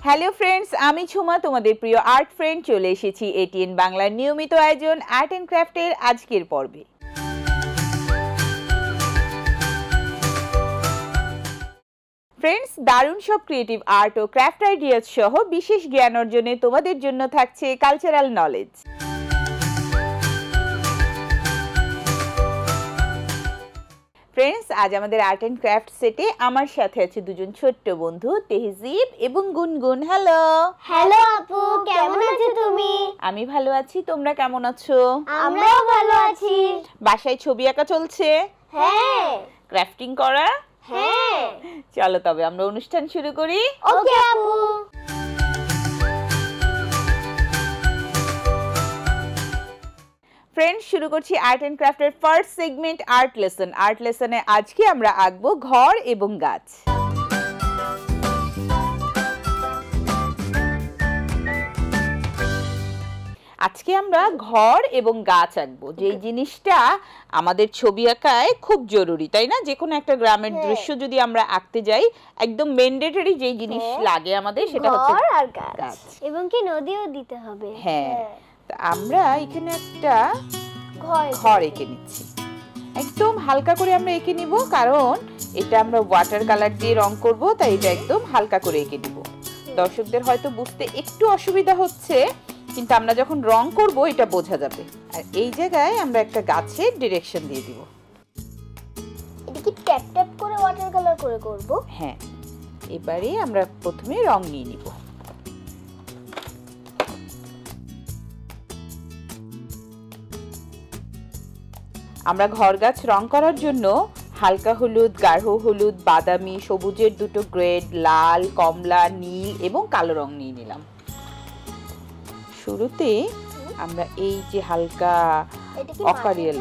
Hello friends, আমি ঝুমা তোমাদের প্রিয় আর্ট ফ্রেন্ড চলে এসেছি এটিএন বাংলার নিয়মিত আয়োজন আর্ট অ্যান্ড ক্রাফটের আজকের পর্বে। ফ্রেন্ডস, দারুণ সব ক্রিয়েটিভ আর্ট ও ক্রাফট আইডিয়াস সহ বিশেষ জ্ঞান অর্জনে তোমাদের জন্য থাকছে কালচারাল নলেজ। ফ্রেন্ডস, আজ আমাদের আর্ট অ্যান্ড ক্রাফট সেটে আমার সাথে আছে দুজন ছোট্ট বন্ধু তেহজিব এবং গুনগুন। হ্যালো। হ্যালো আপু, কেমন আছো তুমি? আমি ভালো আছি, তোমরা কেমন আছো? আমরাও ভালো আছি। বাসায় ছবি আঁকা চলছে? হ্যাঁ। ক্রাফটিং করা? হ্যাঁ। চলো তবে আমরা অনুষ্ঠান শুরু করি। ওকে আপু। ফ্রেন্ডস, শুরু করছি আর্ট অ্যান্ড ক্রাফটের first segment art lesson. Art লেসনে আজকে আমরা আঁকবো ঘর এবং গাছ। আজকে আমরা ঘর এবং গাছ আঁকবো, যে জিনিসটা আমাদের ছবি আঁকায় খুব জরুরি, তাই না? যে কোনো একটা গ্রামের দৃশ্য যদি আমরা আঁকতে যাই, একদম ম্যান্ডেটরি যে জিনিস লাগে আমাদের সেটা হচ্ছে ঘর আর গাছ, এবং কি নদীও দিতে হবে। হ্যাঁ, আমরা এখানে একটা ঘর এঁকে নিচ্ছি। একদম হালকা করে আমরা এঁকে নিব, কারণ এটা আমরা ওয়াটার কালার দিয়ে রং করব, তাই এটা একদম হালকা করে এঁকে নিব। দর্শকদের হয়তো বুঝতে একটু অসুবিধা হচ্ছে, কিন্তু আমরা যখন রং করব এটা বোঝা যাবে। আর এই জায়গায় আমরা একটা গাছের ডিরেকশন দিয়ে দিব। এটা কি ট্যাপ ট্যাপ করে ওয়াটার কালার করে করব? হ্যাঁ, এবারে আমরা প্রথমে রং নিয়ে নিব। আমরা ঘর গাছ রং করার জন্য হালকা হলুদ, গাঢ় হলুদ, বাদামি, সবুজের দুটো গ্রেড, লাল, কমলা, নীল এবং কালো রং নিয়ে নিলাম। শুরুতে আমরা এই যে হালকা অকারিয়াল,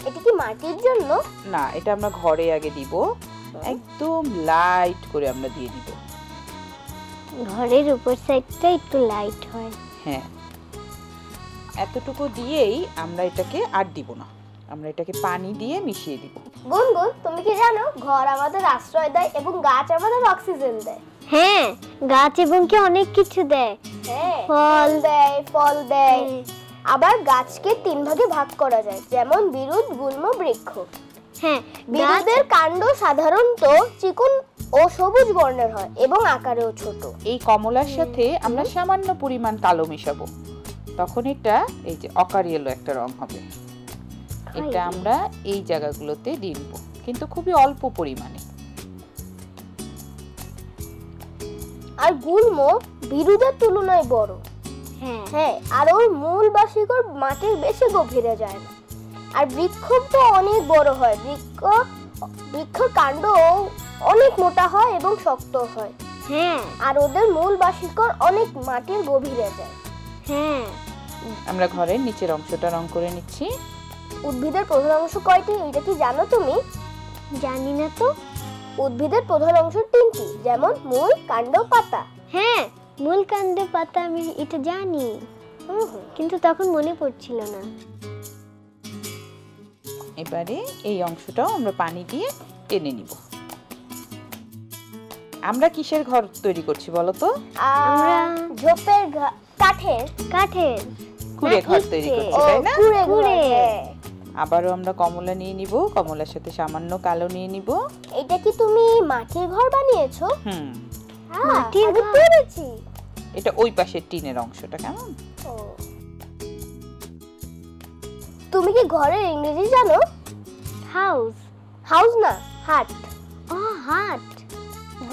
এটা কি মাটির জন্য? না, এটা আমরা ঘরে আগে দিব। একদম লাইট করে আমরা দিয়ে দিব। ঘরের উপর সাইডটা একটু লাইট হয়। হ্যাঁ, এতটুকু দিয়েই আমরা এটাকে আর দিব না, আমরা এটাকে পানি দিয়ে মিশিয়ে দিব। গুনগুন, তুমি কি জানো ঘর আমাদের আশ্রয় দেয় এবং গাছ আমাদের অক্সিজেন দেয়? হ্যাঁ, গাছ এবং কি অনেক কিছু দেয়। হ্যাঁ, ফল দেয়, ফল দেয়। আবার গাছকে তিন ভাগে ভাগ করা যায়, যেমন বিরুৎ, গুল্ম, বৃক্ষ। হ্যাঁ, বিরুৎের কাণ্ড সাধারণত চিকন ও সবুজ বর্ণের হয় এবং আকারেও ছোট। এই কমলার সাথে আমরা সামান্য পরিমাণ কালো মেশাবো, তখন এটা এই যে অকারিয়েলো একটা রং হবে। এটা আমরা এই জায়গাগুলোতে দিব, কিন্তু খুবই অল্প পরিমাণে। আর গুল্ম বিরুদের তুলনায় বড়। হ্যাঁ, আর ওর মূল বা শিকড় মাটির বেশি গভীরে যায় না। আর বৃক্ষ তো অনেক বড় হয়। বৃক্ষের কাণ্ড অনেক মোটা হয় এবং শক্ত হয়। হ্যাঁ, আর ওদের মূল বা শিকড় অনেক মাটির গভীরে যায়। হ্যাঁ, আমরা ঘরের নিচের অংশটা রং করে নিচ্ছি। উদ্ভিদের প্রধান অংশ কয়টি এটা কি জানো তুমি? জানি না তো। উদ্ভিদের প্রধান অংশ তিনটি, যেমন মূল, কাণ্ড, পাতা। হ্যাঁ, মূল, কাণ্ড, পাতা আমি এটা জানি, কিন্তু তখন মনে পড়ছিল না। এবারে এই অংশটাও আমরা পানি দিয়ে টেনে নিব। আমরা কিসের ঘর তৈরি করছি বলো তো? আমরা ঝোপের কাঠের কুড়ে ঘর তৈরি করছি, তাই না? কুড়ে। আবারও আমরা কমলা নিয়ে নিব, কমলার সাথে সামান্য কালো নিয়ে নিব। এটা কি তুমি মাটির ঘর বানিয়েছো? মাটির ঘর পেরেছি। এটা ওই পাশের টিনের অংশটা। কেমন? তুমি কি ঘরের ইংরেজি জানো? হাউস। হাউস না, হাট। হাট।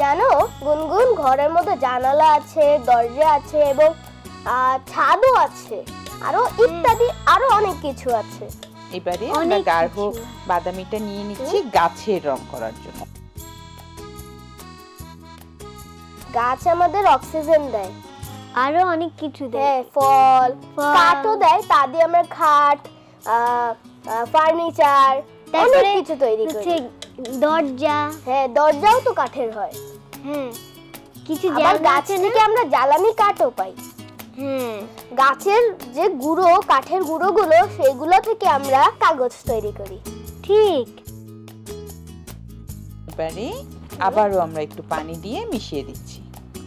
জানো গুনগুন, ঘরের মধ্যে জানালা আছে, দরজা আছে এবং ছাদও আছে, আরো ইত্যাদি আরো অনেক কিছু আছে। এবারে আমরা গাঢ় বাদামিটা নিয়ে নিচ্ছি গাছের রং করার জন্য। গাছ আমাদের অক্সিজেন দেয়, আরো অনেক কিছু দেয়। ফল, কাঠও দেয়, তা দিয়ে আমরা খাট, ফার্নিচার, অনেক কিছু তৈরি করি। দরজা, হ্যাঁ, দরজাও তো কাঠের হয়। হ্যাঁ, কিছু গাছ থেকে আমরা জ্বালানি কাঠও পাই। হ্যাঁ, গাছের যে গুঁড়ো, কাঠের গুঁড়োগুলো, সেগুলো থেকে আমরা কাগজ তৈরি করি। ঠিক। এবারে আবারও আমরা একটু পানি দিয়ে মিশিয়ে দিচ্ছি।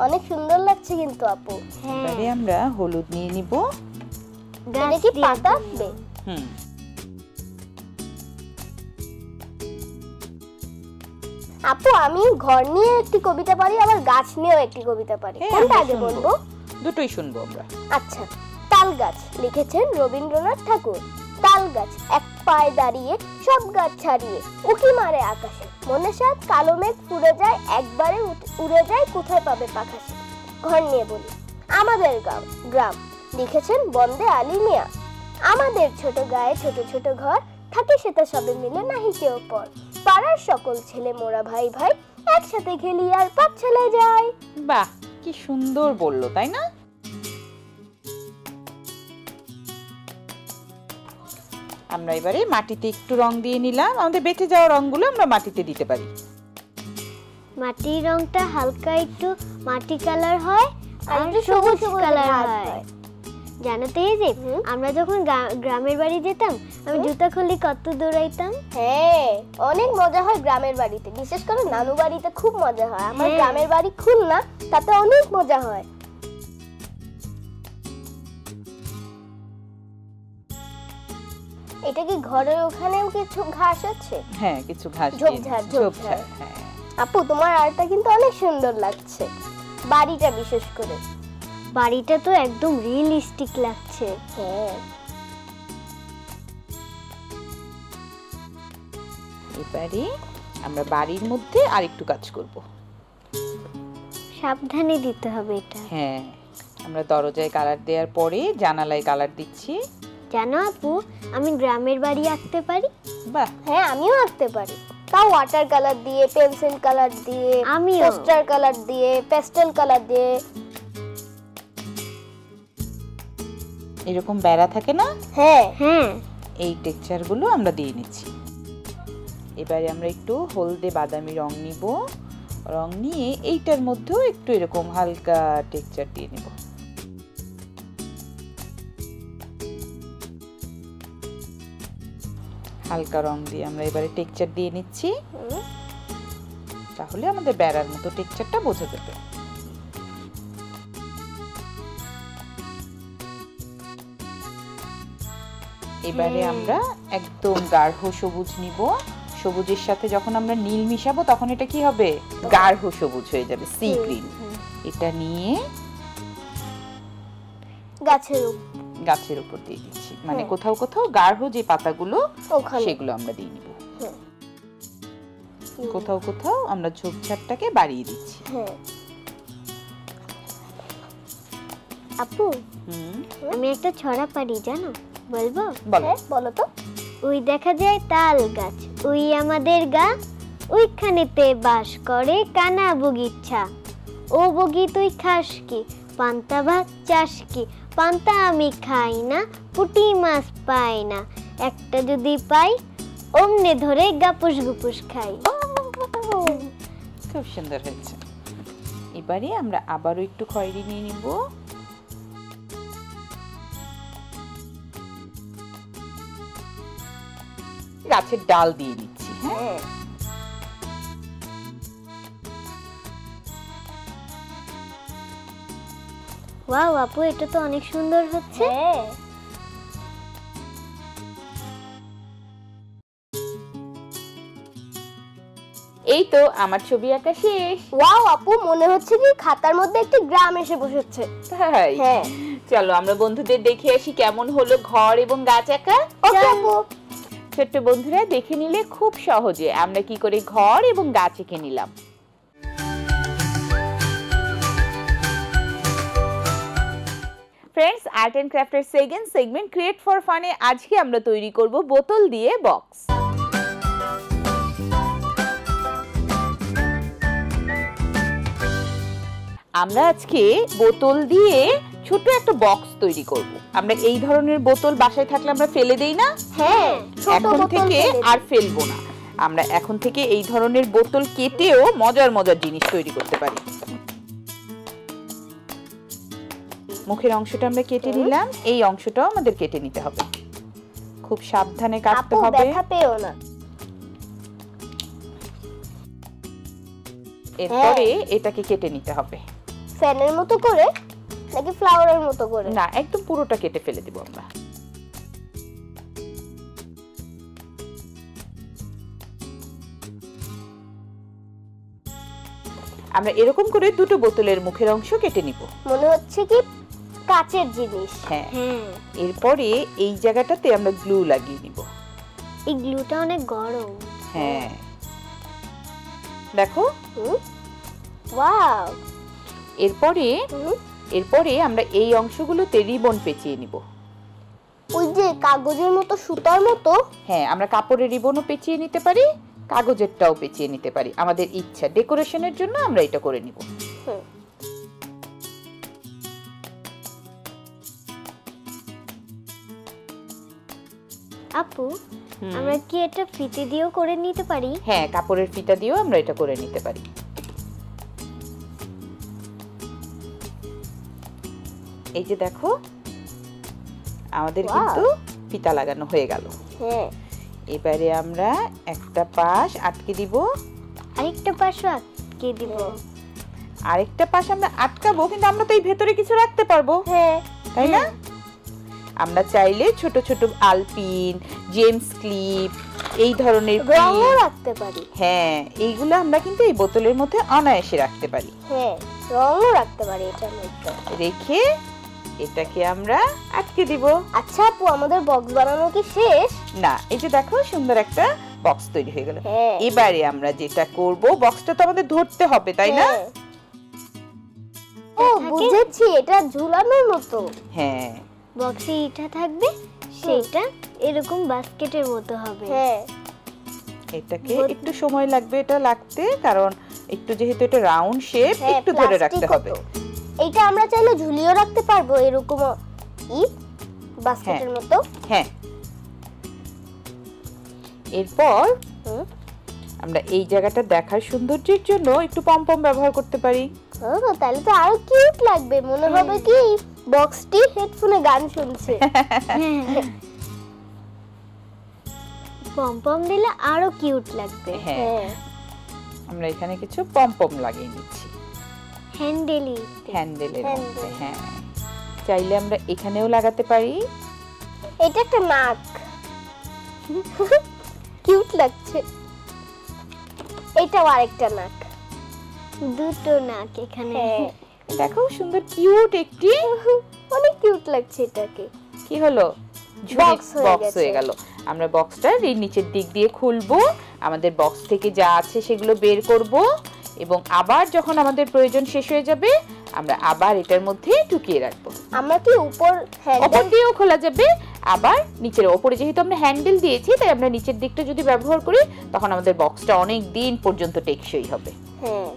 অনেক সুন্দর লাগছে কিন্তু আপু। এবারে আমরা হলুদ নিয়ে নিব। এটা কি পাতা আসবে? আপু আমি ঘর নিয়ে একটি কবিতা পারি, আবার গাছ নিয়েও একটি কবিতা পারি। কোনটা আগে বলবো? দুটোই শুনবো আমরা। আচ্ছা। তাল গাছ, লিখেছেন রবীন্দ্রনাথ ঠাকুর। তাল গাছ এক পায়ে দাঁড়িয়ে, সব গাছ ছাড়িয়ে উঁকি মারে আকাশে। মনে সাত কালো মেঘ ফুরে যায়, একবারে উড়ে যায়, কোথায় পাবে পাখা সে। ঘর নিয়ে বলি। আমাদের গ্রাম, লিখেছেন বন্দে আলী মিয়া। আমাদের ছোট গায়ে ছোট ছোট ঘর, থাকে সেটা সবে মিলে নাহি কেউ পর। পাড়ার সকল ছেলে মোরা ভাই ভাই, একসাথে খেলি আর পাঠ চলে যায়। বাহ, কি সুন্দর বললো, তাই না? আমরা এবারে মাটিতে একটু রং দিয়ে নিলাম। আমাদের বেঁচে যাওয়া রংগুলো আমরা মাটিতে দিতে পারি। মাটির রংটা হালকা একটু মাটি কালার হয় আর একটু সবুজ কালার হয়। জানো তো এই যে আমরা যখন গ্রামের বাড়ি যেতাম, আমি জুতা খুলে কত দৌড়াইতাম। হ্যাঁ, অনেক মজা হয় গ্রামের বাড়িতে, বিশেষ করে নানু বাড়িতে খুব মজা হয়। আমার গ্রামের বাড়ি খুলনা, তাতে অনেক মজা হয়। এটা কি ঘরের ওখানেও কিছু ঘাস আছে? হ্যাঁ, কিছু ঘাস, ঝোপঝাড়। আপু তোমার আর্টটা কিন্তু অনেক সুন্দর লাগছে, বাড়িটা বিশেষ করে। বাড়িটা তো একদম রিয়েলিস্টিক লাগছে। হ্যাঁ। এবারে আমরা বাড়ির মধ্যে আরেকটু কাজ করব। সাবধানে দিতে হবে এটা। হ্যাঁ, আমরা দরজায় কালার দেওয়ার পরে জানালায় কালার দিচ্ছি। জানো আপু, আমি গ্রামের বাড়ি আঁকতে পারি। বাহ। হ্যাঁ, আমিও আঁকতে পারি, তাও ওয়াটার কালার দিয়ে, পেন্সিল কালার দিয়ে, পোস্টার কালার দিয়ে, পেস্টেল কালার দিয়ে। এরকম বেড়া থাকে না? হ্যাঁ হ্যাঁ, এই টেক্সচার গুলো আমরা দিয়ে নিচ্ছি। এবারে আমরা একটু হলদে বাদামি রং নিব। রং নিয়ে এইটার মধ্যেও একটু এরকম হালকা টেক্সচার দিয়ে নেব। হালকা রং দিয়ে আমরা এবারে টেক্সচার দিয়ে নিচ্ছি, তাহলে আমাদের বেড়ার মতো টেক্সচারটা বোঝা যাবে। এবারে আমরা একদম গাঢ় সবুজ নিব। সবুজের সাথে যখন আমরা নীল মিশাবো তখন এটা কি হবে? গাঢ় সবুজ হয়ে যাবে, সি গ্রিন। এটা নিয়ে গাছের উপর দিয়ে দিচ্ছি, মানে কোথাও কোথাও গাঢ় যে পাতাগুলো সেগুলো আমরা দিয়ে নিব। কোথাও কোথাও আমরা ঝোপঝাড়টাকে বাড়িয়ে দিচ্ছি। আপু, আমি একটা ছড়া পারি, জানো? বলবো? বলো তো। ওই দেখা যায় তাল গাছ, ওই আমাদের গা, ওইখানেতে বাস করে কানা বগিচ্ছা। ও বগি তুই খাস কি? পান্তা ভাত চাস কি? পান্তা আমি খাই না, পুঁটি মাছ পাই না, একটা যদি পাই অমনে ধরে গাপুস গুপুস খাই। খুব সুন্দর হয়েছে। এবারে আমরা আবারও একটু খয়েরি নিয়ে নিব। গাছের ডাল দিয়ে দিচ্ছি। হ্যাঁ, ওয়াও আপু, এটা তো অনেক সুন্দর হচ্ছে। এই তো আমার ছবি আঁকা শেষ। ওয়াও আপু, মনে হচ্ছে কি খাতার মধ্যে একটি গ্রাম এসে বসেছে। তাই? হ্যাঁ। চলো আমরা বন্ধুদের দেখে আসি কেমন হলো ঘর এবং গাছ আঁকা। ওকে আপু। ছোট্ট বন্ধুরা দেখে নিলে খুব সহজে আমরা কি করে ঘর এবং গাছ এঁকে নিলাম। ফ্রেন্ডস, আর্ট এন্ড ক্রাফটের সেকেন্ড সেগমেন্ট ক্রিয়েট ফর ফানে আজকে আমরা তৈরি করব বোতল দিয়ে বক্স। আমরা আজকে বোতল দিয়ে ছোট একটা বক্স তৈরি করব। আমরা এই ধরনের বোতল বাসায় থাকলে আমরা ফেলে দেই না? হ্যাঁ, এখন থেকে আর ফেলবো না। আমরা এখন থেকে এই ধরনের বোতল কেটেও মজার মজার জিনিস তৈরি করতে পারি। মুখের অংশটা আমরা কেটে নিলাম, এই অংশটাও আমাদের কেটে নিতে হবে। খুব সাবধানে কাটতে হবে। ব্যথা পেও না। এরপরে এটাকে কেটে নিতে হবে। ফ্যানের মতো করে নাকি ফ্লাওয়ারের মতো করে? না, একদম পুরোটা কেটে ফেলে দিব আমরা। আমরা এরকম করে দুটো বোতলের মুখের অংশ কেটে নিব। মনে হচ্ছে কি কাচের জিনিস। হ্যাঁ, এরপরে এই জায়গাটাতে আমরা গ্লু লাগিয়ে নিব। এই গ্লুটা অনেক গরম। হ্যাঁ, দেখো। ওয়াও। এরপরে আমরা এই অংশগুলোতে রিবন পেঁচিয়ে নিব। ওই যে কাগজের মতো, সুতার মতো। হ্যাঁ, আমরা কাপড়ের রিবনও পেঁচিয়ে নিতে পারি, কাগজেরটাও পেঁচিয়ে নিতে পারি, আমাদের ইচ্ছা। ডেকোরেশনের জন্য আমরা এটা করে নিব। আপু, আমরা কি এটা ফিতে দিয়েও করে নিতে পারি? হ্যাঁ, কাপড়ের ফিতা দিয়েও আমরা এটা করে নিতে পারি। এই যে দেখো, আমাদের কিন্তু ফিতা লাগানো হয়ে গেল। হ্যাঁ, এবারে আমরা একটা পাশ আটকে দিব, আরেকটা পাশও আটকে দিব। আরেকটা পাশ আমরা আটকাবো, কিন্তু আমরা তো এই ভেতরে কিছু রাখতে পারবো। হ্যাঁ, তাই না? আমরা চাইলে ছোট ছোট আলপিন, জেমস ক্লিপ, এই ধরনের রঙও রাখতে পারি। হ্যাঁ, এইগুলো আমরা কিন্তু এই বোতলের মধ্যে অনায়াসে রাখতে পারি। হ্যাঁ, রঙও রাখতে পারি এটার মধ্যে। রেখে এটাকে আমরা আটকে দিব। আচ্ছা আপু, আমাদের বক্স বানানো কি শেষ? না, এই যে দেখো, সুন্দর একটা বক্স তৈরি হয়ে গেল। এবারে আমরা যেটা করব, বক্সটা তো আমাদের ধরতে হবে, তাই না? ও, বুঝেছি, এটা ঝুলানোর মতো। হ্যাঁ, বক্সে এটা থাকবে, সেটা এরকম বাস্কেটের মতো হবে। হ্যাঁ, এটাকে একটু সময় লাগবে এটা লাগতে, কারণ একটু যেহেতু এটা রাউন্ড শেপ, একটু ধরে রাখতে হবে। এটা আমরা চাইলে ঝুলিয়ে রাখতে পারবো এরকম বাস্কেটের মতো। হ্যাঁ, এরপর আমরা এই জায়গাটা দেখার সৌন্দর্যের জন্য একটু পমপম ব্যবহার করতে পারি। তাহলে তো আরো কিউট লাগবে, মনে হবে কি বক্সটি হেডফোনে গান শুনছে। পমপম দিলে আরো কিউট লাগবে। হ্যাঁ, আমরা এখানে কিছু পমপম লাগিয়ে নিচ্ছি হ্যান্ডেলের মধ্যে। হ্যাঁ, চাইলে আমরা এখানেও লাগাতে পারি। এটা একটা নাক, কিউট লাগছে। এটাও আরেকটা নাক, দুটো নাক এখানে। দেখো, সুন্দর কিউট একটি, অনেক কিউট লাগছে। এটাকে কি হলো? বক্স হয়ে গেল। আমরা বক্সটা এই নিচের দিক দিয়ে খুলবো, আমাদের বক্স থেকে যা আছে সেগুলো বের করব, এবং আবার যখন আমাদের প্রয়োজন শেষ হয়ে যাবে আমরা আবার এটার মধ্যে ঢুকিয়ে রাখবো। আমরা কি উপর দিয়েও খোলা যাবে, আবার নিচের উপরে যেহেতু আমরা হ্যান্ডেল দিয়েছি, তাই আমরা নিচের দিকটা যদি ব্যবহার করি তখন আমাদের বক্সটা অনেক দিন পর্যন্ত টেকসই হবে। হ্যাঁ,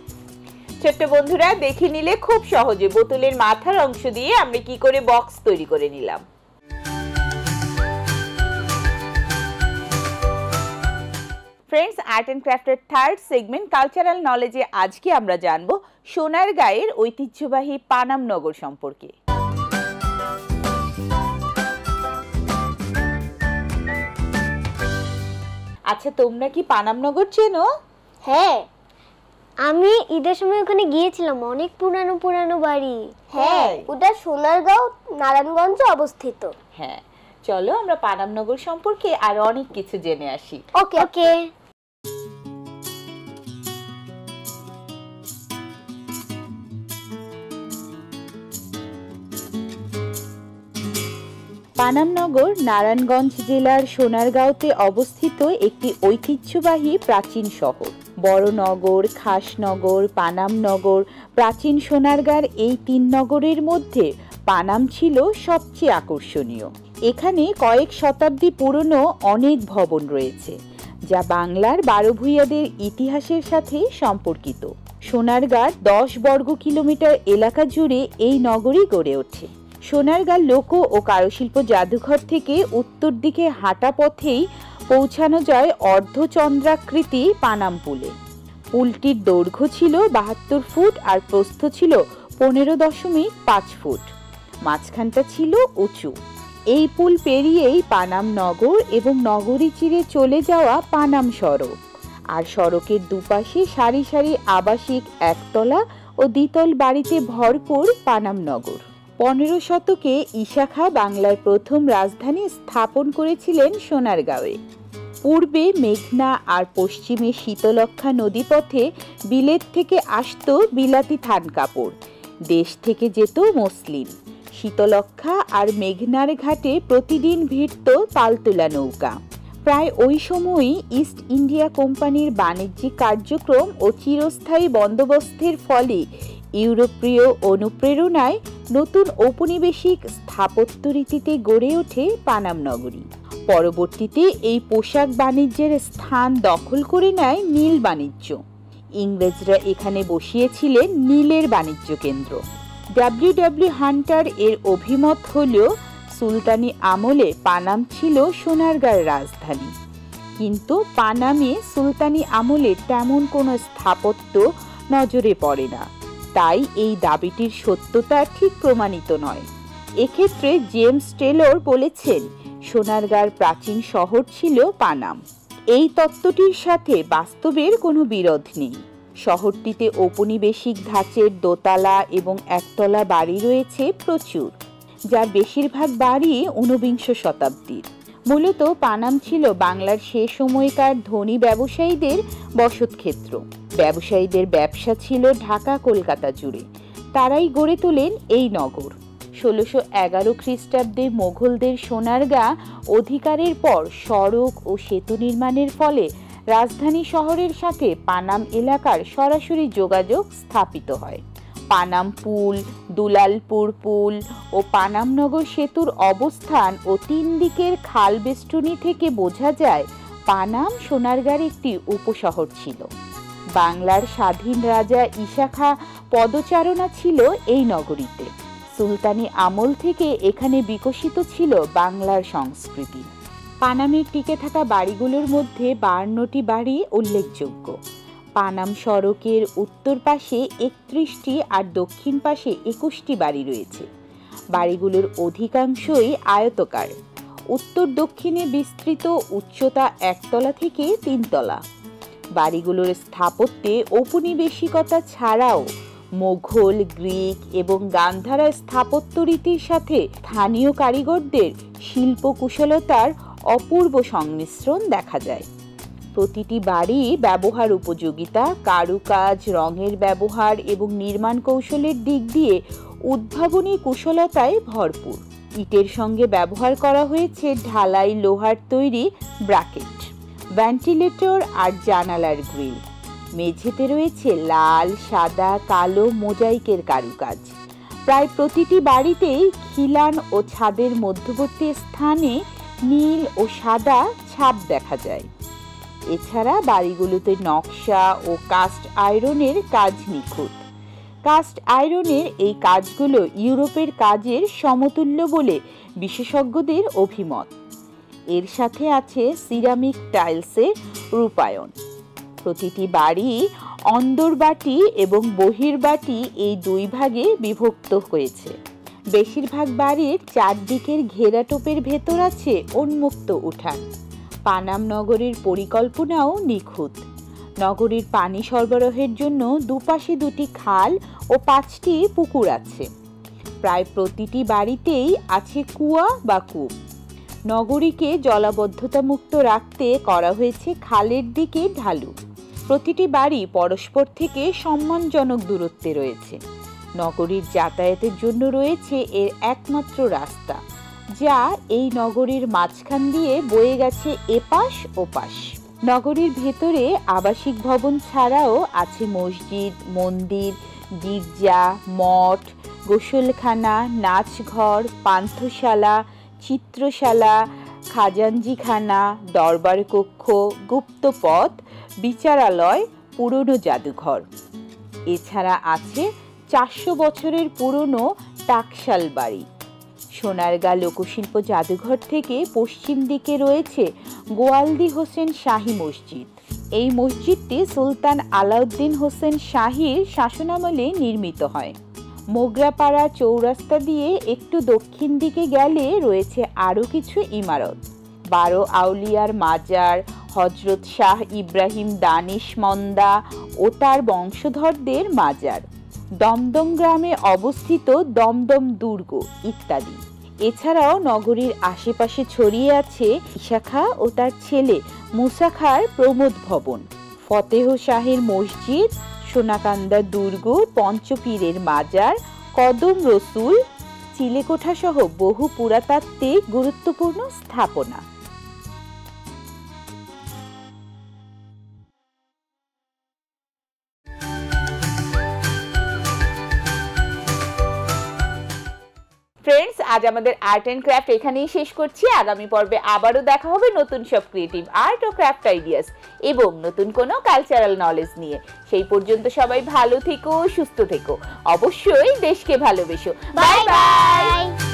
ছোট্ট বন্ধুরা, দেখে নিলে খুব সহজে বোতলের মাথার অংশ দিয়ে আমরা কি করে বক্স তৈরি করে নিলাম। ফ্রেন্ডস, আর্ট এন্ড ক্রাফটের থার্ড সেগমেন্ট কালচারাল নলেজে আজকে আমরা জানবো সোনারগাঁয়ের ঐতিহ্যবাহী পানাম নগর সম্পর্কে। আচ্ছা, তোমরা কি পানাম নগর চেনো? হ্যাঁ, আমি ঈদের সময় ওখানে গিয়েছিলাম, অনেক পুরানো পুরানো বাড়ি। হ্যাঁ, ওটা সোনারগাঁও, নারায়ণগঞ্জে অবস্থিত। হ্যাঁ, চলো আমরা পানাম নগর সম্পর্কে আর অনেক কিছু জেনে আসি। ওকে ওকে। পানাম নগর নারায়ণগঞ্জ জেলার সোনারগাঁওতে অবস্থিত একটি ঐতিহ্যবাহী প্রাচীন শহর। বড়নগর, খাসনগর, পানাম নগর, প্রাচীন সোনারগাঁর এই তিন নগরের মধ্যে পানাম ছিল সবচেয়ে আকর্ষণীয়। এখানে কয়েক শতাব্দী পুরনো অনেক ভবন রয়েছে, যা বাংলার 12 ভূঁইয়াদের ইতিহাসের সাথে সম্পর্কিত। সোনারগাঁর 10 বর্গ কিলোমিটার এলাকা জুড়ে এই নগরী গড়ে ওঠে। সোনারগাঁ লোক ও কারুশিল্প জাদুঘর থেকে উত্তর দিকে হাঁটা পথেই পৌঁছানো যায় অর্ধচন্দ্রাকৃতি পানাম পুলে। পুলটির দৈর্ঘ্য ছিল 72 ফুট আর প্রস্থ ছিল 15.5 ফুট। মাঝখানটা ছিল উঁচু। এই পুল পেরিয়েই পানাম নগর এবং নগরী চিরে চলে যাওয়া পানাম সড়ক। আর সড়কের দুপাশে সারি সারি আবাসিক একতলা ও দ্বিতল বাড়িতে ভরপুর পানাম নগর। 15 শতকে ঈশা খাঁ বাংলার প্রথম রাজধানী স্থাপন করেছিলেন সোনারগাঁওয়ে। পূর্বে মেঘনা আর পশ্চিমে শীতলক্ষ্যা নদীপথে বিলেত থেকে আসত বিলাতি থান কাপড়, দেশ থেকে যেত মসলিন। শীতলক্ষ্যা আর মেঘনার ঘাটে প্রতিদিন ভিড়ত পালতোলা নৌকা। প্রায় ওই সময়ই ইস্ট ইন্ডিয়া কোম্পানির বাণিজ্যিক কার্যক্রম ও চিরস্থায়ী বন্দোবস্তের ফলে ইউরোপীয় অনুপ্রেরণায় নতুন ঔপনিবেশিক স্থাপত্য রীতিতে গড়ে ওঠে পানাম নগরী। পরবর্তীতে এই পোশাক বাণিজ্যের স্থান দখল করে নেয় নীল বাণিজ্য। ইংরেজরা এখানে বসিয়েছিলেন নীলের বাণিজ্য কেন্দ্র। ডব্লিউ হান্টার এর অভিমত হলেও সুলতানি আমলে পানাম ছিল সোনারগাঁর রাজধানী, কিন্তু পানামে সুলতানি আমলে তেমন কোনো স্থাপত্য নজরে পড়ে না, তাই এই দাবিটির সত্যতা ঠিক প্রমাণিত নয়। এক্ষেত্রে জেমস টেলর বলেছেন সোনারগাঁর প্রাচীন শহর ছিল পানাম। এই তত্ত্বটির সাথে বাস্তবের কোনো বিরোধ নেই। শহরটিতে ঔপনিবেশিক ধাঁচের দোতলা এবং একতলা বাড়ি রয়েছে প্রচুর, যার বেশিরভাগ বাড়ি 19 শতাব্দীর। মূলত পানাম ছিল বাংলার সে সময়কার ধনী ব্যবসায়ীদের বসতক্ষেত্র। ব্যবসায়ীদের ব্যবসা ছিল ঢাকা কলকাতা জুড়ে, তারাই গড়ে তোলেন এই নগর। 1611 খ্রিস্টাব্দে মোগলদের সোনারগাঁ অধিকারের পর সড়ক ও সেতু নির্মাণের ফলে রাজধানী শহরের সাথে পানাম এলাকার সরাসরি যোগাযোগ স্থাপিত হয়। পানাম পুল, দুলালপুর পুল ও পানামনগর সেতুর অবস্থান ও 3 দিকের খাল বেষ্টনী থেকে বোঝা যায় পানাম সোনারগাঁর একটি উপশহর ছিল। বাংলার স্বাধীন রাজা ঈশা খাঁ পদচারণা ছিল এই নগরীতে। সুলতানি আমল থেকে এখানে বিকশিত ছিল বাংলার সংস্কৃতি। পানামের টিকে থাকা বাড়িগুলোর মধ্যে 52টি বাড়ি উল্লেখযোগ্য। পানাম সড়কের উত্তর পাশে 31টি আর দক্ষিণ পাশে 21টি বাড়ি রয়েছে। বাড়িগুলোর অধিকাংশই আয়তকার। উত্তর দক্ষিণে বিস্তৃত, উচ্চতা 1 তলা থেকে 3 তলা। বাড়িগুলোর স্থাপত্যে ঔপনিবেশিকতা ছাড়াও মোঘল, গ্রিক এবং গান্ধারা স্থাপত্য রীতির সাথে স্থানীয় কারিগরদের শিল্পকুশলতার অপূর্ব সংমিশ্রণ দেখা যায়। প্রতিটি বাড়ি ব্যবহার উপযোগিতা, কারুকাজ, রঙের ব্যবহার এবং নির্মাণ কৌশলের দিক দিয়ে উদ্ভাবনী কুশলতায় ভরপুর। ইটের সঙ্গে ব্যবহার করা হয়েছে ঢালাই লোহার তৈরি ব্র্যাকেট, ভেন্টিলেটর আর জানালার গ্রিল। মেঝেতে রয়েছে লাল, সাদা, কালো মোজাইকের কারুকাজ। প্রায় প্রতিটি বাড়িতেই খিলান ও ছাদের মধ্যবর্তী স্থানে নীল ও সাদা ছাপ দেখা যায়। এছাড়া বাড়িগুলোতে নকশা ও কাস্ট আয়রনের কাজ নিখুঁত। কাস্ট আয়রনের এই কাজগুলো ইউরোপের কাজের সমতুল্য বলে বিশেষজ্ঞদের অভিমত। এর সাথে আছে সিরামিক টাইলসের রূপায়ণ। প্রতিটি বাড়ি অন্দরবাটি এবং বহির্বাটি এই 2 ভাগে বিভক্ত হয়েছে। বেশিরভাগ বাড়ির চারদিকের ঘেরাটোপের ভেতর আছে উন্মুক্ত উঠান। পানাম নগরীর পরিকল্পনাও নিখুঁত। নগরীর পানি সরবরাহের জন্য দুপাশে 2টি খাল ও 5টি পুকুর আছে। প্রায় প্রতিটি বাড়িতেই আছে কুয়া বা কূপ। নগরীকে জলাবদ্ধতা মুক্ত রাখতে করা হয়েছে খালের দিকে ঢালু। প্রতিটি বাড়ি পরস্পর থেকে সম্মানজনক দূরত্বে রয়েছে। নগরীর যাতায়াতের জন্য রয়েছে এর একমাত্র রাস্তা, যা এই নগরীর মাঝখান দিয়ে বয়ে গেছে এপাশ ওপাশ। নগরীর ভেতরে আবাসিক ভবন ছাড়াও আছে মসজিদ, মন্দির, গির্জা, মঠ, গোসলখানা, নাচঘর, পান্থশালা, চিত্রশালা, খাজাঞ্জিখানা, দরবার কক্ষ, গুপ্তপথ, বিচারালয়, পুরনো জাদুঘর। এছাড়া আছে 400 বছরের পুরনো টাকশাল বাড়ি। সোনারগাঁ লোকশিল্প জাদুঘর থেকে পশ্চিম দিকে রয়েছে গোয়ালদি হোসেন শাহী মসজিদ। এই মসজিদটি সুলতান আলাউদ্দিন হোসেন শাহীর শাসনামলে নির্মিত হয়। মোগরাপাড়া চৌরাস্তা দিয়ে একটু দক্ষিণ দিকে গেলে রয়েছে আরও কিছু ইমারত। 12 আউলিয়ার মাজার, হযরত শাহ ইব্রাহিম দানিশমন্দা ও তার বংশধরদের মাজার, দমদম গ্রামে অবস্থিত দমদম দুর্গ ইত্যাদি। এছাড়াও নগরীর আশেপাশে ছড়িয়ে আছে ঈশা খাঁ ও তার ছেলে মুসা খাঁর প্রমোদ ভবন, ফতেহ শাহের মসজিদ, সোনাকান্দা দুর্গ, পঞ্চপীরের মাজার, কদম রসুল, চিলেকোঠা সহ বহু পুরাতাত্ত্বিক গুরুত্বপূর্ণ স্থাপনা। ফ্রেন্ডস, আজ আমাদের আর্ট এন্ড ক্রাফট এখানেই শেষ করছি। আগামী পর্বে আবারও দেখা হবে নতুন সব ক্রিয়েটিভ আর্ট ও ক্রাফট আইডিয়াস এবং নতুন কোনো কালচারাল নলেজ নিয়ে। সেই পর্যন্ত সবাই ভালো থেকো, সুস্থ থেকো, অবশ্যই দেশকে ভালোবেসো। Bye bye.